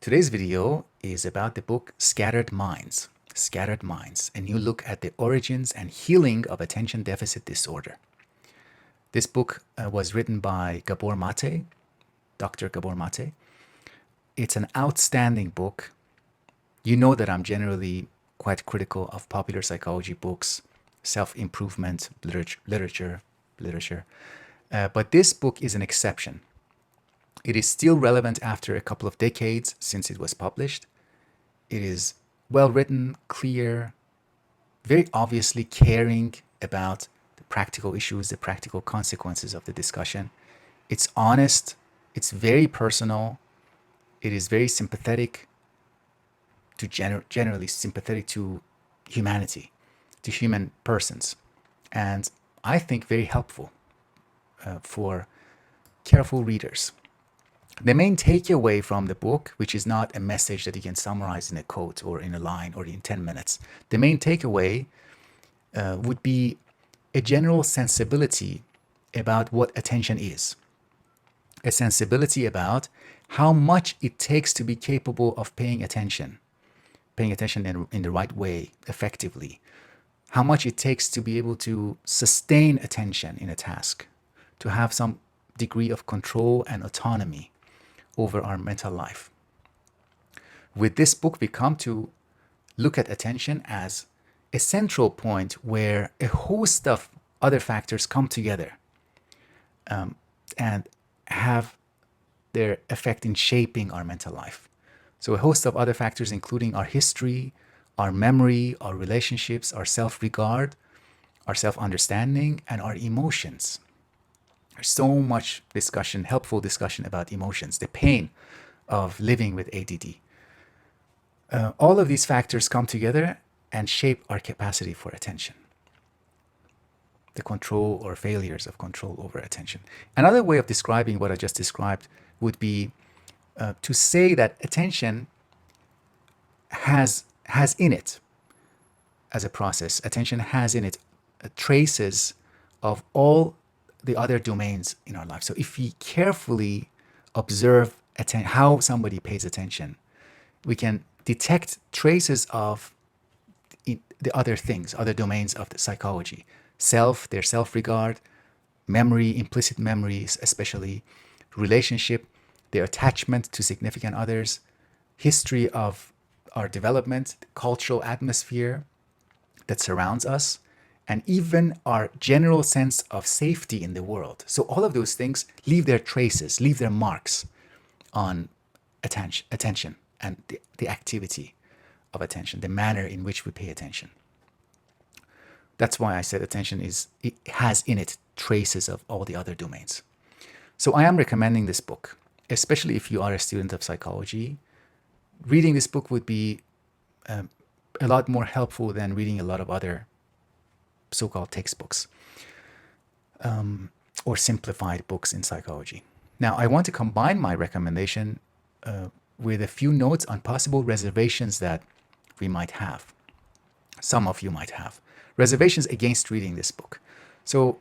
Today's video is about the book Scattered Minds, a new look at the origins and healing of attention deficit disorder. This book was written by Gabor Mate, Dr. Gabor Mate. It's an outstanding book. You know that I'm generally quite critical of popular psychology books, self-improvement literature. But this book is an exception. It is still relevant after a couple of decades since it was published. It is well written, clear, very obviously caring about the practical issues, the practical consequences of the discussion. It's honest, it's very personal, it is very sympathetic to generally sympathetic to humanity, to human persons, and I think very helpful for careful readers. The main takeaway from the book, which is not a message that you can summarize in a quote or in a line or in 10 minutes, the main takeaway would be a general sensibility about what attention is. A sensibility about how much it takes to be capable of paying attention in the right way, effectively. How much it takes to be able to sustain attention in a task, to have some degree of control and autonomy over our mental life. With this book, we come to look at attention as a central point where a host of other factors come together and have their effect in shaping our mental life. So a host of other factors, including our history, our memory, our relationships, our self-regard, our self-understanding, and our emotions. There's so much discussion, helpful discussion about emotions, the pain of living with ADD. All of these factors come together and shape our capacity for attention, the control or failures of control over attention. Another way of describing what I just described would be to say that attention has in it, as a process, attention has in it traces of all the other domains in our life. So if we carefully observe how somebody pays attention, we can detect traces of the other things, other domains of the psychology. Their self-regard, memory, implicit memories especially, relationship, their attachment to significant others, history of our development, the cultural atmosphere that surrounds us, and even our general sense of safety in the world. So all of those things leave their traces, leave their marks on attention and the activity of attention, the manner in which we pay attention. That's why I said it has in it traces of all the other domains. So I am recommending this book, especially if you are a student of psychology. Reading this book would be a lot more helpful than reading a lot of other so-called textbooks or simplified books in psychology. Now, I want to combine my recommendation with a few notes on possible reservations that we might have. Some of you might have reservations against reading this book. So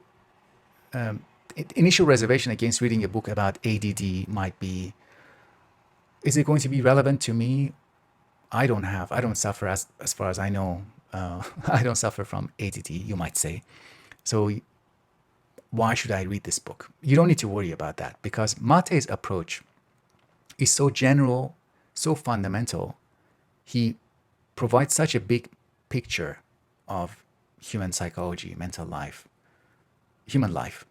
initial reservation against reading a book about ADD might be, is it going to be relevant to me? I don't suffer as far as I know. I don't suffer from ADD, you might say. So why should I read this book? You don't need to worry about that because Mate's approach is so general, so fundamental. He provides such a big picture of human psychology, mental life, human life.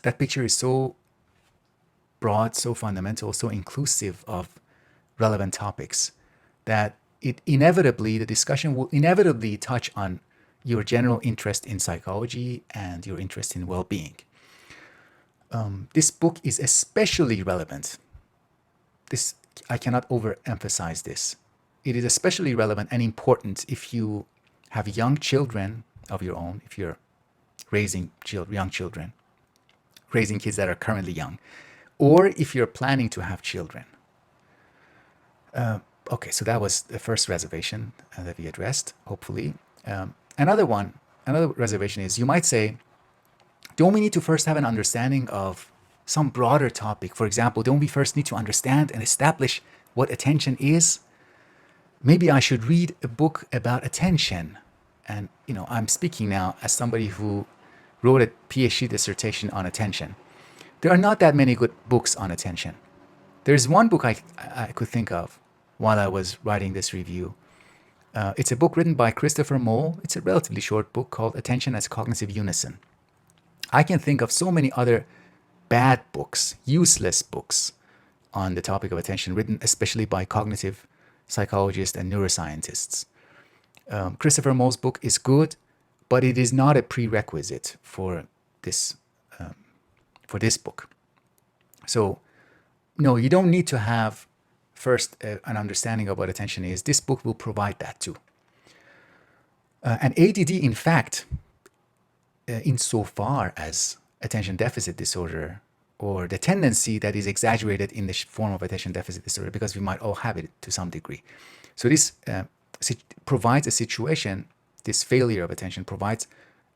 That picture is so broad, so fundamental, so inclusive of relevant topics that the discussion will inevitably touch on your general interest in psychology and your interest in well-being. This book is especially relevant. I cannot overemphasize this. It is especially relevant and important if you have young children of your own, if you're raising young children, raising kids that are currently young, or if you're planning to have children. Okay, so that was the first reservation that we addressed, hopefully. Another reservation is, you might say, don't we need to first have an understanding of some broader topic? For example, don't we first need to understand and establish what attention is, maybe I should read a book about attention. And, I'm speaking now as somebody who wrote a PhD dissertation on attention. There are not that many good books on attention. There's one book I could think of while I was writing this review. It's a book written by Christopher Mole. It's a relatively short book called Attention as Cognitive Unison. I can think of so many other bad books, useless books on the topic of attention, written especially by cognitive psychologists and neuroscientists. Christopher Mole's book is good, but it is not a prerequisite for this book. So, no, you don't need to have first an understanding of what attention is. This book will provide that too. And ADD, in fact, insofar as attention deficit disorder, or the tendency that is exaggerated in the form of attention deficit disorder, because we might all have it to some degree. So this provides a situation, this failure of attention provides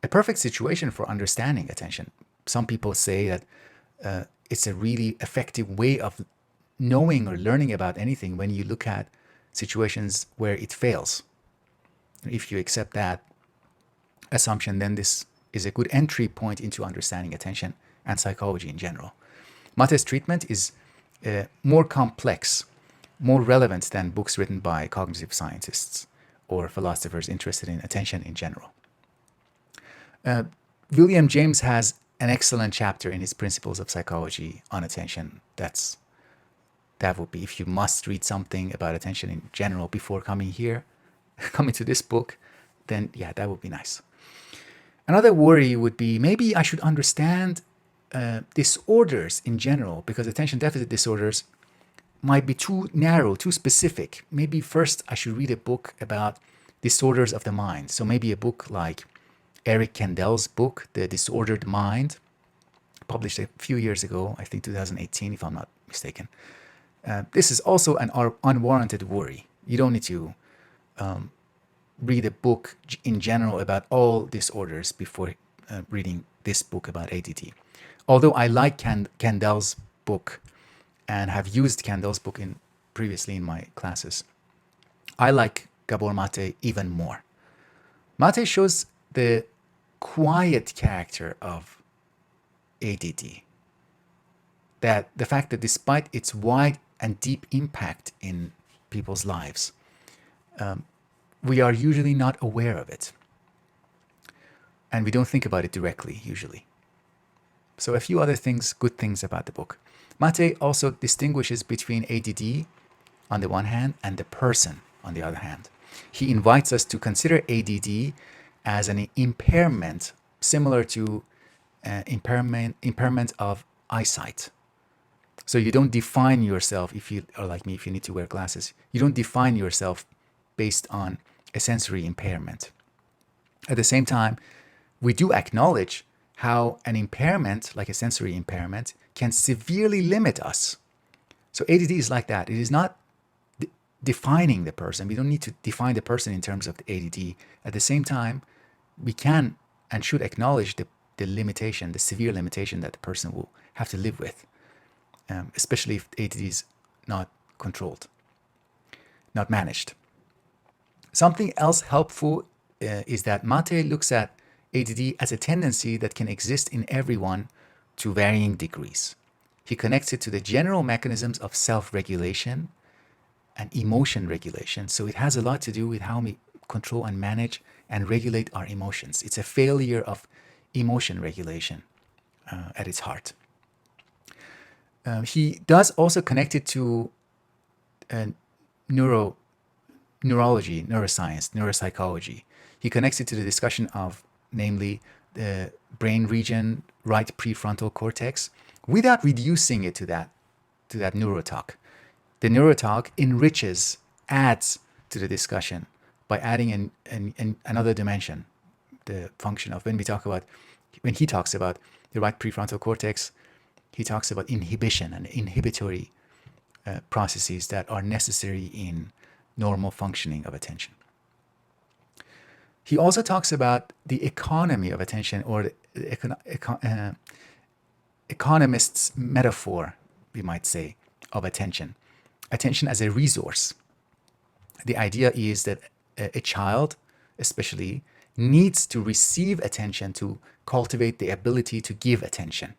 a perfect situation for understanding attention. Some people say that it's a really effective way of knowing or learning about anything when you look at situations where it fails. If you accept that assumption, then this is a good entry point into understanding attention and psychology in general. Mate's treatment is more complex, more relevant than books written by cognitive scientists or philosophers interested in attention in general. William James has an excellent chapter in his Principles of Psychology on attention. That would be, if you must read something about attention in general before coming to this book, then yeah, that would be nice. Another worry would be, maybe I should understand disorders in general, because attention deficit disorders might be too narrow, too specific. Maybe first I should read a book about disorders of the mind. So maybe a book like Eric Kandel's book, The Disordered Mind, published a few years ago, I think 2018, if I'm not mistaken. This is also an unwarranted worry. You don't need to read a book in general about all disorders before reading this book about ADD. Although I like Kandel's book and have used Kandel's book previously in my classes, I like Gabor Mate even more. Mate shows the quiet character of ADD. That the fact that despite its wide and deep impact in people's lives, we are usually not aware of it. And we don't think about it directly, usually. So a few other things, good things about the book. Mate also distinguishes between ADD on the one hand and the person on the other hand. He invites us to consider ADD as an impairment similar to impairment of eyesight. So you don't define yourself, if you are like me, if you need to wear glasses, you don't define yourself based on a sensory impairment. At the same time, we do acknowledge how an impairment, like a sensory impairment, can severely limit us. So ADD is like that. It is not defining the person. We don't need to define the person in terms of the ADD. At the same time, we can and should acknowledge the limitation, the severe limitation that the person will have to live with, especially if ADD is not controlled, not managed. Something else helpful is that Mate looks at ADD as a tendency that can exist in everyone to varying degrees. He connects it to the general mechanisms of self-regulation and emotion regulation. So it has a lot to do with how we control and manage and regulate our emotions. It's a failure of emotion regulation at its heart. He does also connect it to neurology, neuroscience, neuropsychology. He connects it to the discussion of, namely, the brain region, right prefrontal cortex, without reducing it to that neurotalk. The neurotalk enriches, adds to the discussion by adding another dimension, the function of when he talks about the right prefrontal cortex, he talks about inhibition and inhibitory processes that are necessary in normal functioning of attention. He also talks about the economy of attention, or the economist's metaphor, we might say, of attention. attention as a resource. The idea is that a child, especially, needs to receive attention to cultivate the ability to give attention,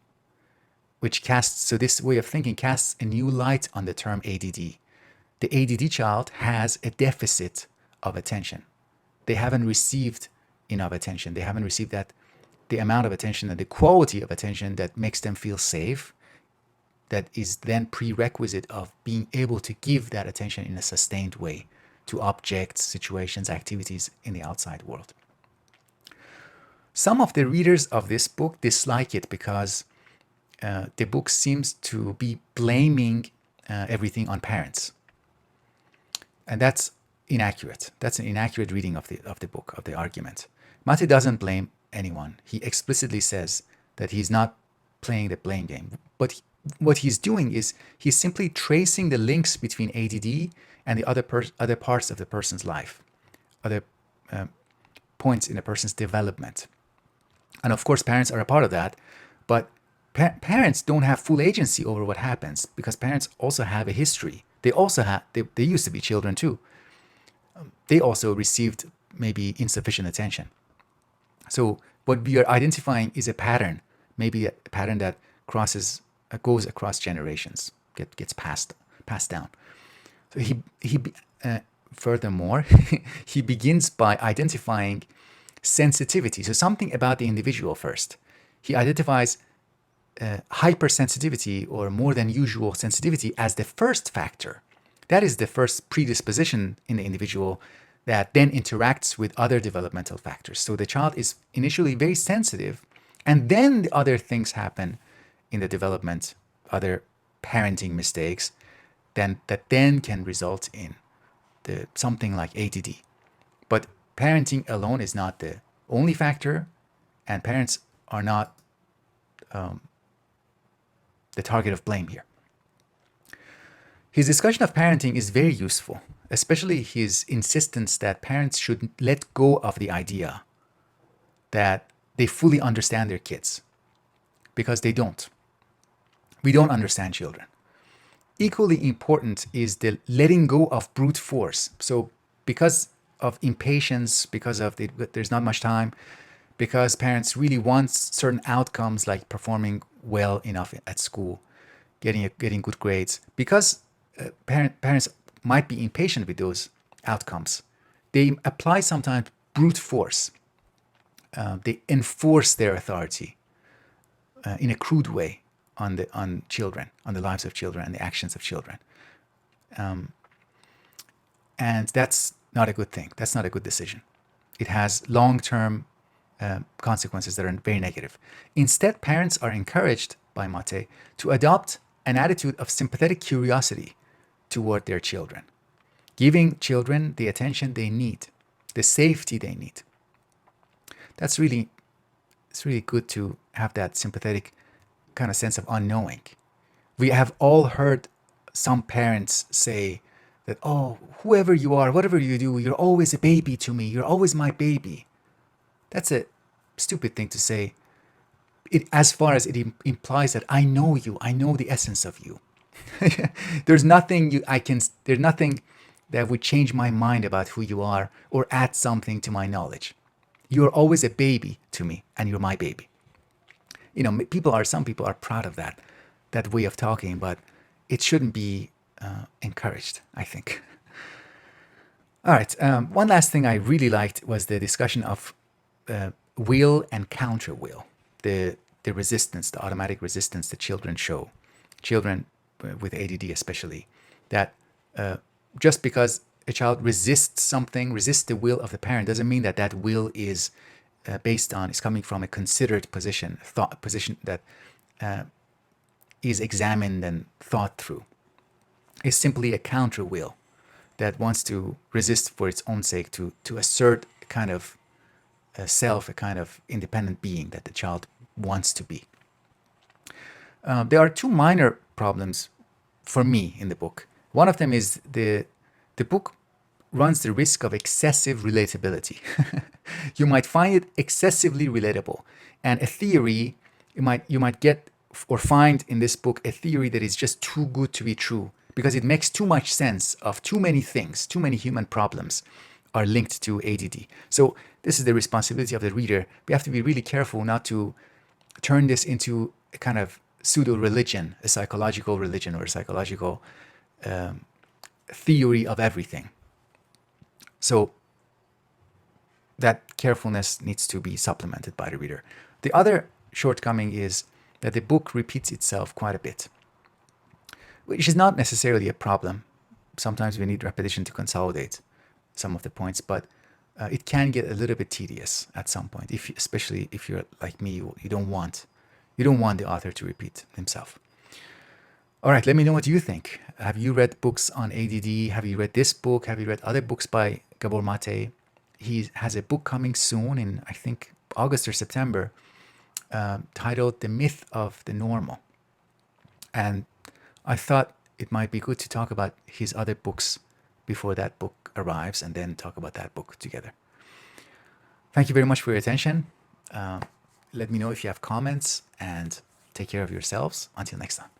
which casts, so this way of thinking casts a new light on the term ADD. The ADD child has a deficit of attention. They haven't received enough attention. They haven't received that the amount of attention and the quality of attention that makes them feel safe, that is then prerequisite of being able to give that attention in a sustained way to objects, situations, activities in the outside world. Some of the readers of this book dislike it because the book seems to be blaming everything on parents. And that's inaccurate. That's an inaccurate reading of the book, of the argument. Mate doesn't blame anyone. He explicitly says that he's not playing the blame game. But what he's doing is he's simply tracing the links between ADD and the other parts of the person's life, other points in a person's development. And of course, parents are a part of that, but parents don't have full agency over what happens because parents also have a history. They also have, they used to be children too. They also received maybe insufficient attention. So what we are identifying is a pattern, maybe a pattern that goes across generations, gets passed down. So furthermore, he begins by identifying sensitivity. So something about the individual first. He identifies hypersensitivity or more than usual sensitivity as the first factor. That is the first predisposition in the individual that then interacts with other developmental factors. So the child is initially very sensitive, and then the other things happen in the development, other parenting mistakes, that then can result in something like ADD. But parenting alone is not the only factor, and parents are not the target of blame here. His discussion of parenting is very useful, especially his insistence that parents should let go of the idea that they fully understand their kids, because they don't. We don't understand children. Equally important is the letting go of brute force. So because of impatience, because of there's not much time, because parents really want certain outcomes like performing well enough at school, getting good grades, because parents might be impatient with those outcomes, they apply sometimes brute force. They enforce their authority in a crude way on children, on the lives of children and the actions of children. And that's not a good thing. That's not a good decision. It has long-term consequences that are very negative. Instead, parents are encouraged by Mate to adopt an attitude of sympathetic curiosity toward their children, giving children the attention they need, the safety they need. It's really good to have that sympathetic kind of sense of unknowing. We have all heard some parents say that, oh, whoever you are, whatever you do, you're always a baby to me. You're always my baby. That's a stupid thing to say. As far as it implies that I know you, I know the essence of you. There's nothing that would change my mind about who you are or add something to my knowledge. You're always a baby to me, and you're my baby. Some people are proud of that way of talking, but it shouldn't be encouraged, I think. All right. One last thing I really liked was the discussion of will and counter will, the resistance, the automatic resistance that children show, children with ADD especially, that just because a child resists something, resists the will of the parent, doesn't mean that will is coming from a considered position that is examined and thought through. It's simply a counter will that wants to resist for its own sake, to assert a kind of self, a kind of independent being that the child wants to be. There are two minor problems for me in the book. One of them is the book runs the risk of excessive relatability. You might find it excessively relatable, and a theory you might get or find in this book a theory that is just too good to be true because it makes too much sense of too many things, too many human problems are linked to ADD. So this is the responsibility of the reader. We have to be really careful not to turn this into a kind of pseudo-religion, a psychological religion or a psychological theory of everything. So that carefulness needs to be supplemented by the reader. The other shortcoming is that the book repeats itself quite a bit, which is not necessarily a problem. Sometimes we need repetition to consolidate some of the points, but it can get a little bit tedious at some point, especially if you're like me, you don't want the author to repeat himself. All right, let me know what you think. Have you read books on ADD? Have you read this book? Have you read other books by Gabor Mate? He has a book coming soon in, I think, August or September, titled The Myth of the Normal. And I thought it might be good to talk about his other books before that book arrives and then talk about that book together. Thank you very much for your attention. Let me know if you have comments and take care of yourselves. Until next time.